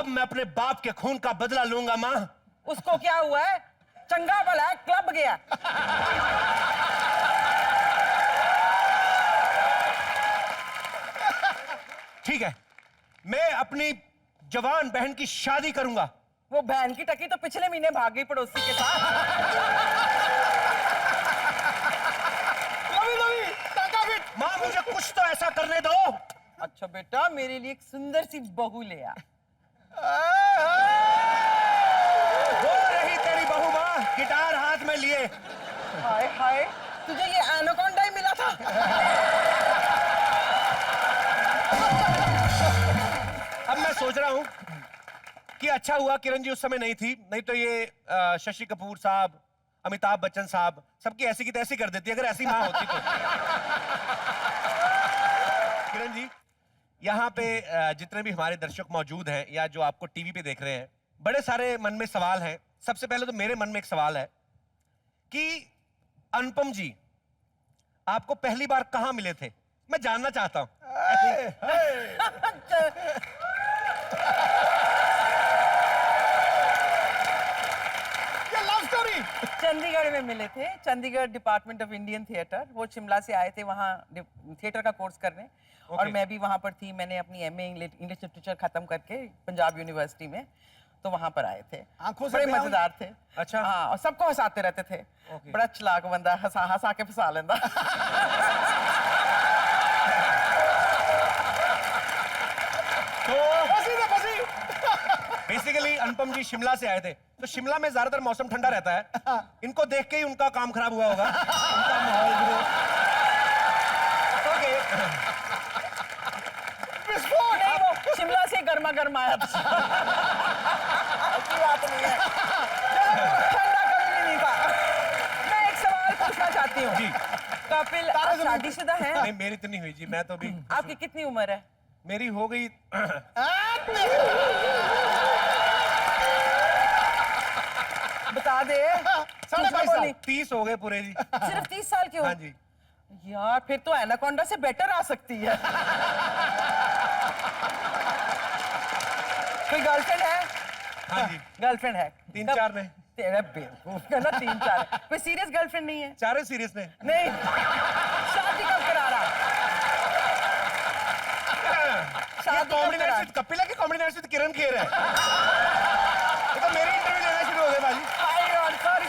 अब मैं अपने बाप के खून का बदला लूंगा माँ। उसको क्या हुआ है? चंगा भला है, क्लब गया। ठीक है, मैं अपनी जवान बहन की शादी करूंगा। वो बहन की टकी तो पिछले महीने भाग गई पड़ोसी के साथ। माँ मुझे कुछ तो ऐसा करने दो। अच्छा बेटा, मेरे लिए एक सुंदर सी बहू ले आ। वो रही तेरी बहू माँ, गिटार हाथ में लिए। हाय हाय, तुझे ये एनाकोंडा ही मिला था। अब मैं सोच रहा हूँ कि अच्छा हुआ किरण जी उस समय नहीं थी, नहीं तो ये शशि कपूर साहब, अमिताभ बच्चन साहब सबकी ऐसी की तैसी कर देती अगर ऐसी माँ होती तो। किरण जी, यहाँ पे जितने भी हमारे दर्शक मौजूद हैं या जो आपको टीवी पे देख रहे हैं, बड़े सारे मन में सवाल हैं। सबसे पहले तो मेरे मन में एक सवाल है कि अनुपम जी आपको पहली बार कहाँ मिले थे? मैं जानना चाहता हूँ। चंडीगढ़ में मिले थे, Chandigarh department of Indian theatre. वो शिमला से आए थे वहाँ थिएटर का कोर्स करने। और मैं भी वहाँ पर थी। मैंने अपनी एमए इंग्लिश लिटरेचर खत्म करके पंजाब यूनिवर्सिटी में, तो वहाँ पर आए थे। आंखों से बड़े मजेदार थे। अच्छा। हाँ, और सबको हंसाते रहते थे। बड़ा चलाक बंदा, हंसा के फंसा लेंदा। तो बेसिकली अनुपम जी शिमला से आए थे, तो शिमला में ज्यादातर मौसम ठंडा रहता है। इनको देख के ही उनका काम खराब हुआ होगा। उनका माहौल विस्फोट नहीं, वो शिमला से गर्मा गर्म आया था। अच्छी बात नहीं है, ठंडा कभी नहीं था। मैं एक सवाल पूछना चाहती हूँ जी। कपिल, आप शादीशुदा हैं? नहीं, मेरी तो नहीं हुई जी, मैं तो अभी। आपकी कितनी उम्र है? मेरी हो गई बता दे। 30 हो गए पूरे जी। सिर्फ 30 साल के हो? हाँ जी। यार फिर तो एनाकोंडा से बेटर आ सकती है। कोई गर्लफ्रेंड है? हाँ जी, गर्लफ्रेंड है। 3-4 ने। तेरा बेवकूफ कहना 3-4। कोई सीरियस गर्लफ्रेंड नहीं है? चारे सीरियस ने। नहीं। शादी कब करा रहा? कॉम्बिनेशन कपिल है कि कॉम्बिनेशन किरण खेर है? ये तो मेरी इंटरव्यू लेना शुरू हो गए बाजी। सॉरी।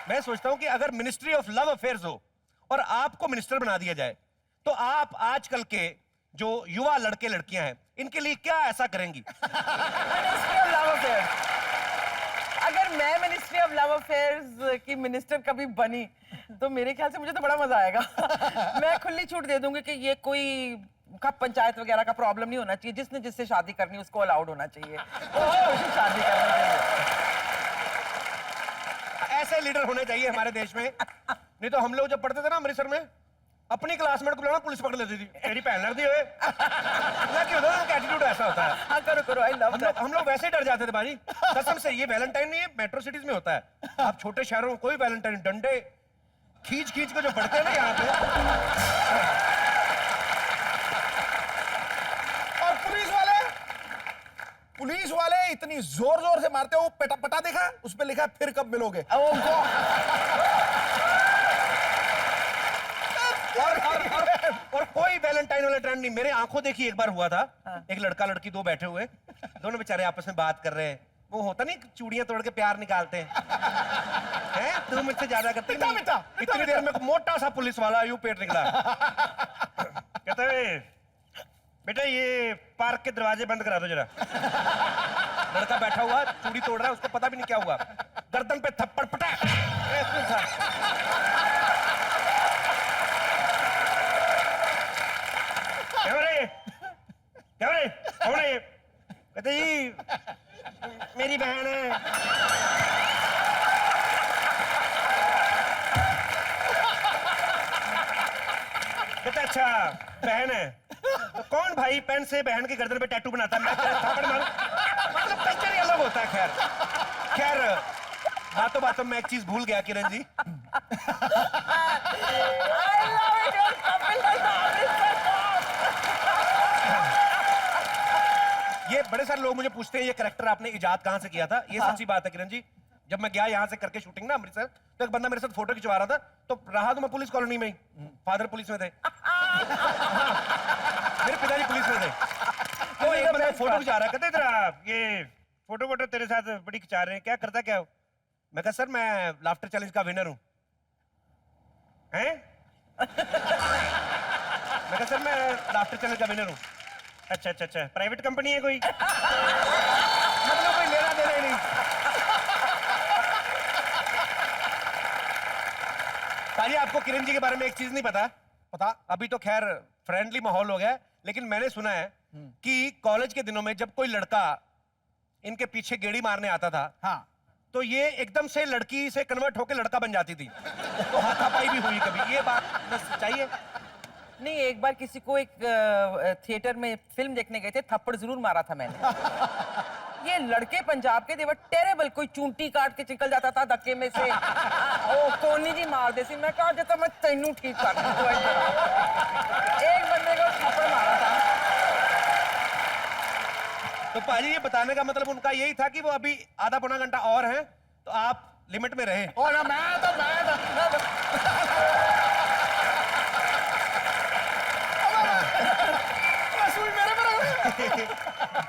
मैं सोचता हूं कि अगर मिनिस्ट्री ऑफ लव अफेयर्स हो और आपको मिनिस्टर बना दिया जाए, तो आप आजकल के जो युवा लड़के लड़कियां हैं इनके लिए क्या ऐसा करेंगी? Ministry of love affairs. अगर मैं मिनिस्ट्री ऑफ लव अफेयर्स की मिनिस्टर कभी बनी तो मेरे ख्याल से मुझे तो बड़ा मजा आएगा। मैं खुली छूट दे दूंगी कि ये कोई कब पंचायत वगैरह का प्रॉब्लम नहीं होना चाहिए। जिसने जिससे शादी करनी उसको अलाउड होना चाहिए। शादी करने के लिए ऐसे लीडर होने चाहिए हमारे देश में। नहीं तो हम लोग जब पढ़ते थे ना अमृतसर में, अपनी क्लासमेट को बुलाना पुलिस पकड़ लेती थी। तेरी पहन लगती है। एटीट्यूड ऐसा होता है। हाँ, करो आई लव दैट। हम लोग वैसे ही डर जाते थे भाई, कसम से। ये वैलेंटाइन नहीं है, मेट्रो सिटीज में होता है। आप छोटे शहरों में कोई वैलेंटाइन, डंडे खींच के जो पड़ते हैं ना यहाँ पे। और पुलिस वाले इतनी जोर जोर से मारते हो। पटा देखा? उस पे लिखा है फिर कब मिलोगे। और कोई वैलेंटाइन वाला ट्रेंड नहीं। मेरे आंखों देखी एक बार हुआ था। एक लड़का लड़की दो बैठे हुए, दोनों बेचारे आपस में बात कर रहे हैं। वो होता नहीं चूड़ियां तोड़ के प्यार निकालते हैं। तू मुझसे ज्यादा करती नहीं। इतनी देर में मोटा सा पुलिस वाला यूं पेट निकला। कहते हुए, बेटा ये पार्क के दरवाजे बंद करा दो जरा। लड़का बैठा हुआ चूड़ी तोड़ रहा है, उसको पता भी नहीं क्या हुआ। गर्दन पे थप्पड़ पटा। कौन है? कहते जी मेरी बहन है। कहते अच्छा बहन है, तो कौन भाई पेन से बहन की गर्दन पे टैटू बनाता है? मैं थप्पड़ मारूं? मतलब कल्चर ही अलग होता है। खैर बातों बातों में एक चीज भूल गया किरण जी। सारे लोग मुझे पूछते हैं ये कैरेक्टर आपने इजाद कहाँ से किया था। ये सच्ची बात है किरण जी। जब मैं गया यहाँ से करके शूटिंग ना अमृतसर, तो एक बंदा मेरे साथ फोटो खिंचवा रहा था, तो रहा तो मैं पुलिस कॉलोनी में ही, फादर पुलिस में थे, मेरे पिताजी पुलिस में थे। तो एक बंदा फोटो खिंचा रहा है, कहते इधर आ, ये फोटो वोटो तेरे साथ बड़ी खिंचा रहे हैं, क्या करता क्या हो? मैं कहा सर मैं लाफ्टर चैलेंज का विनर हूँ। हैं? मैं कहा सर मैं लाफ्टर चैलेंज का विनर हूँ। अच्छा अच्छा अच्छा, प्राइवेट कंपनी है कोई? मतलब कोई लेना देना ही नहीं। भाजी आपको किरण जी के बारे में एक चीज नहीं पता? पता? अभी तो खैर फ्रेंडली माहौल हो गया है, लेकिन मैंने सुना है कि कॉलेज के दिनों में जब कोई लड़का इनके पीछे गेड़ी मारने आता था, हाँ, तो ये एकदम से लड़की से कन्वर्ट होकर लड़का बन जाती थी। तो हाथापाई भी हुई कभी, ये बात सच्चाई है? नहीं, एक बार किसी को एक थिएटर में फिल्म देखने गए थे, थप्पड़ जरूर मारा था मैंने। ये लड़के पंजाब के देवर टेरेबल, कोई चूंटी काट के निकल जाता था धक्के में से। ओ कोनी जी मार दे सी। मैं कहा जब मैं तेनू ठीक कर दूं। एक बंदे को थप्पड़ मारा था। तो पाजी ये बताने का मतलब उनका यही था कि वो अभी आधा पौना घंटा और है, तो आप लिमिट में रहे। और ना मैं तो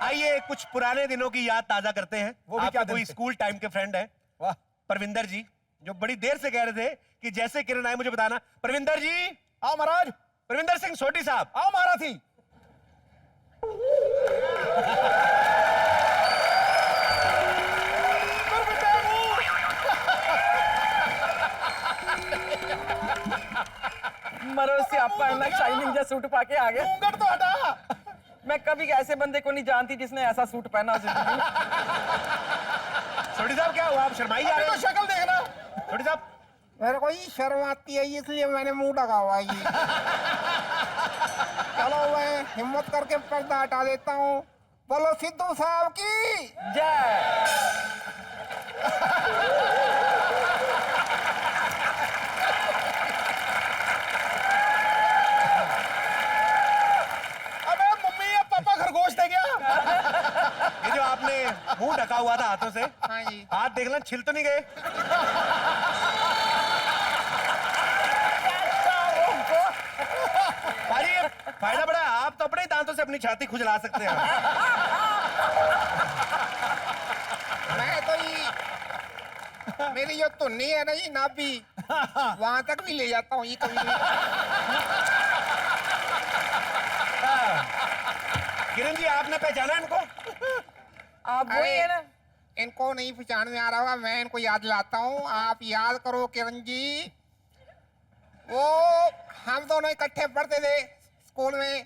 आइए कुछ पुराने दिनों की याद ताजा करते हैं। वो भी क्या आपके दिन कोई थे? स्कूल टाइम के फ्रेंड है? वाह, परविंदर जी, जो बड़ी देर से कह रहे थे कि जैसे किरण आए मुझे बताना। परविंदर जी, आओ महाराज, परविंदर सिंह सोटी साहब। आओ महाराथी। मरो से आपका इतना शाइनिंग जैसा सूट पाके आ गया। घूंघट तो हटा। मैं कभी ऐसे बंदे को नहीं जानती जिसने ऐसा सूट पहना हो जिंदगी में। सोटी साहब क्या हुआ, आप शर्माई जा रहे तो हैं? शक्ल देखना। सोटी साहब, मेरे को ही शर्म आती है इसलिए मैंने मुंह ढका हुआ है ये। चलो मैं हिम्मत करके पर्दा हटा देता हूँ। बोलो सिद्धू साहब की। जय। अबे मम्मी या पापा खरगोश थे क्या? ये जो आपने मुंह ढका हुआ था हाथों से, हाँ जी। हाथ देखना छिल तो नहीं गए? भाई ये फायदा बड़ा है, आप तो अपने ही दांतों से अपनी छाती खुजला सकते हैं। मैं तो ये मेरी जो तुन्नी है ना ये नाभि, वहां तक भी ले जाता हूँ ये कभी भी। किरण जी आपने पहचाना इनको? आप वही है ना? इनको नहीं पहचान में आ रहा होगा, मैं इनको याद लाता हूँ। आप याद करो किरण जी, वो हम दोनों इकट्ठे पढ़ते थे स्कूल में।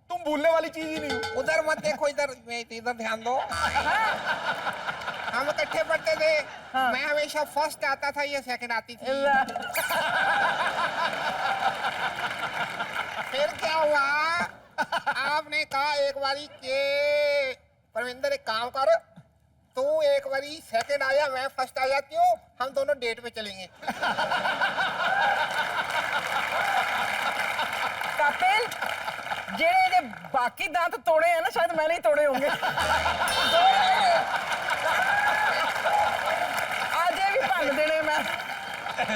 तुम भूलने वाली चीज ही नहीं। उधर मत देखो, इधर इधर ध्यान दो। हम इकट्ठे पढ़ते थे। हाँ। मैं हमेशा फर्स्ट आता था, ये सेकंड आती थी। फिर क्या हुआ, आपने कहा एक बारी के परविंदर एक काम कर, तू एक बारी सेकंड आया, मैं फर्स्ट आ जाती हूँ, हम दोनों डेट पे चलेंगे। कपिल, जेड़े बाकी दांत तोड़े हैं ना, शायद मैंने ही तोड़े होंगे। आज ये भी भंग देने मैं।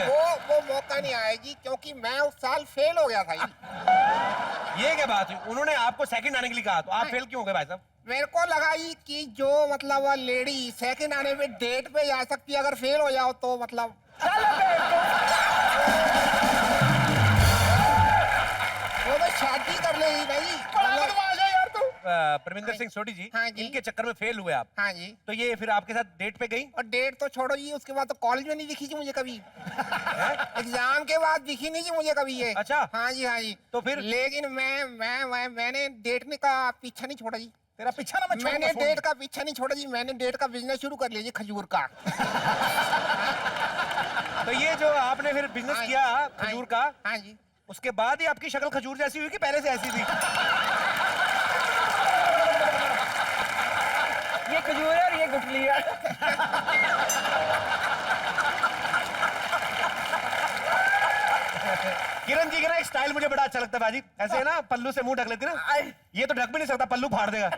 वो मौका नहीं आएगी क्योंकि मैं उस साल फेल हो गया था ये क्या बात है, उन्होंने आपको सेकंड आने के लिए कहा, तो आप फेल क्यों हो गए भाई साहब? मेरे को लगा ही कि जो मतलब लेडी सेकंड आने पे डेट पे जा सकती है, अगर फेल हो जाओ तो मतलब वो तो शादी कर लेगी भाई। बड़ा बदमाश है यार तू। परविंदर सिंह सोटी जी, हाँ जी। इनके चक्कर में फेल हुए आप, हाँ जी। तो ये फिर आपके साथ डेट पे गई? और डेट तो छोड़ो जी, उसके बाद तो कॉलेज में नहीं दिखी जी मुझे कभी। एग्जाम के बाद दिखी नहीं जी मुझे कभी ये। अच्छा। हाँ जी, हाँ जी। तो फिर? लेकिन मैंने डेट का पीछा नहीं छोड़ा जी। तेरा पीछा ना मैं छोड़ मैंने डेट का पीछा नहीं छोड़ा जी, मैंने डेट का बिजनेस शुरू कर लिया जी, खजूर का। तो ये जो आपने फिर बिजनेस हाँ, किया हाँ, खजूर का, हाँ जी। उसके बाद ही आपकी शक्ल खजूर जैसी हुई कि पहले से ऐसी थी? ये खजूर है और ये गुठली है। किरण जी का ना एक स्टाइल मुझे बड़ा अच्छा लगता है बाजी, ऐसे है ना, पल्लू से मुंह ढक लेती ना, ये तो ढक भी नहीं सकता, पल्लू फाड़ देगा।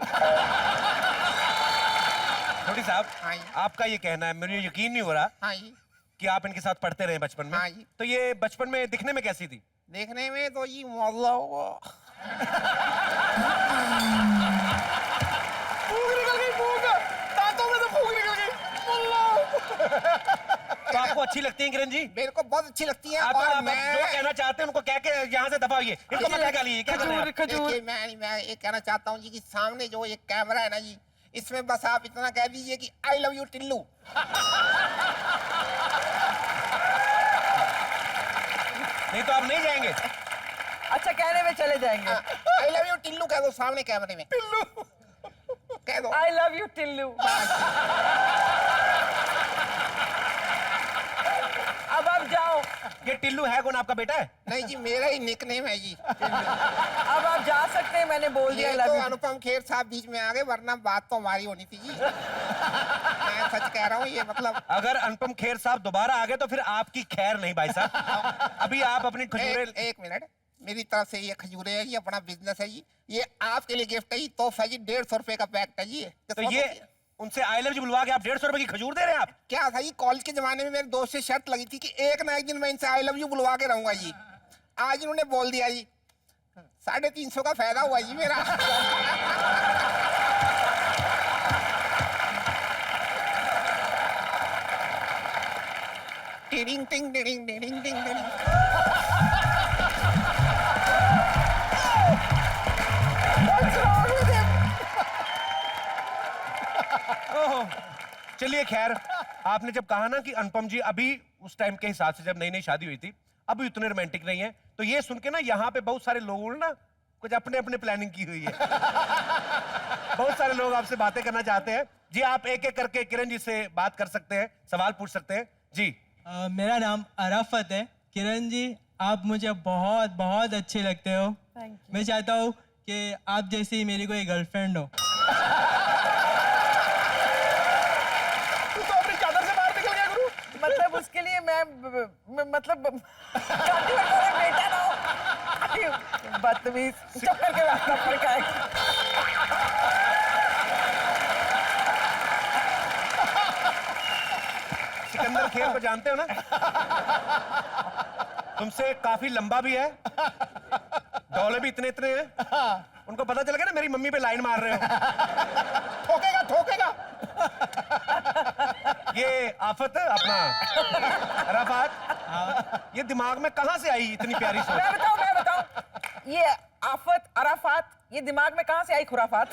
छोटी साहब, हाँ जी। आपका ये कहना है, मुझे यकीन नहीं हो रहा हाँ जी, कि आप इनके साथ पढ़ते रहे बचपन में। हाँ जी। तो ये बचपन में दिखने में कैसी थी? देखने में तो जी मौला हुआ। फूक निकल गई, फूक दांतों में से फूक निकल गई। तो आपको अच्छी लगती है किरण जी? मेरे को बहुत अच्छी लगती है। आप और जो कहना चाहते हैं उनको कह के यहाँ से दबाइए, इनको मत निकालिए। क्या कर रहे हैं आप? खजूर देखिए, मैं ये कहना चाहता हूँ जी कि सामने जो ये कैमरा है ना जी, इसमें बस आप इतना कह दीजिए कि आई लव यू टिल्लू। नहीं तो आप नहीं जाएंगे। अच्छा, कहने में चले जाएंगे। आई लव यू टिल्लू कह दो सामने कैमरे में। टिल्लू कह दो। I love you Tillu. अब आप जाओ। ये टिल्लू है कौन, आपका बेटा है? नहीं जी, मेरा ही निकनेम है जी टिल्लू। अब आप जा सकते हैं, मैंने बोल दिया ये लव तो यू। अनुपम खेर साहब बीच में आ गए, वरना बात तो हमारी होनी थी जी। मैं सच कह रहा हूँ, ये मतलब अगर अनुपम खेर साहब दोबारा आ गए तो फिर आपकी खैर नहीं भाई साहब। अभी आप अपनी खजूरें एक मिनट, मेरी तरफ से ये खजूरे है जी, अपना बिजनेस है जी, ये आपके लिए गिफ्ट है जी, तोहफा जी, 150 रुपए का पैक है जी। तो ये उनसे आई लव यू बुलवा के आप 150 रुपए की खजूर दे रहे हैं आप? क्या था जी, कॉलेज के जमाने में मेरे दोस्त से शर्त लगी थी कि एक ना एक दिन मैं इनसे आई लव यू बुलवा के रहूंगा जी। आज इन्होंने बोल दिया जी, 350 का फायदा हुआ जी मेरा। टिडिंग टिंग टिडिंग टिडिंग टिंग टिडिंग। ओहो, चलिए खैर, आपने जब कहा ना कि अनुपम जी अभी उस टाइम के हिसाब से जब नई नई शादी हुई थी, अभी उतने रोमांटिक नहीं है, तो ये सुन के ना यहाँ पे बहुत सारे लोगों ने ना कुछ अपने अपने प्लानिंग की हुई है। बहुत सारे लोग आपसे बातें करना चाहते हैं जी। आप एक एक करके किरण जी से बात कर सकते हैं, सवाल पूछ सकते हैं जी। मेरा नाम अराफत है। किरण जी, आप मुझे बहुत बहुत अच्छे लगते हो। Thank you. मैं चाहता हूँ कि आप जैसी ही मेरी कोई गर्लफ्रेंड हो। तू तो अपनी चादर से बाहर निकल गया गुरु। मतलब उसके लिए मैं मतलब बेटा ना हो। बदतमीज, चुप करके बैठना पड़ेगा। सिकंदर खेर को जानते हो ना? तुमसे काफी लंबा भी है, डौले भी इतने इतने हैं। उनको पता चल गया ना मेरी मम्मी पे लाइन मार रहे हो। ठोकेगा ठोकेगा। ये आफत है अपना अराफात, ये दिमाग में कहां से आई इतनी प्यारी सोच? मैं बताऊं, ये आफत अराफात, ये दिमाग में कहां से आई खुराफात?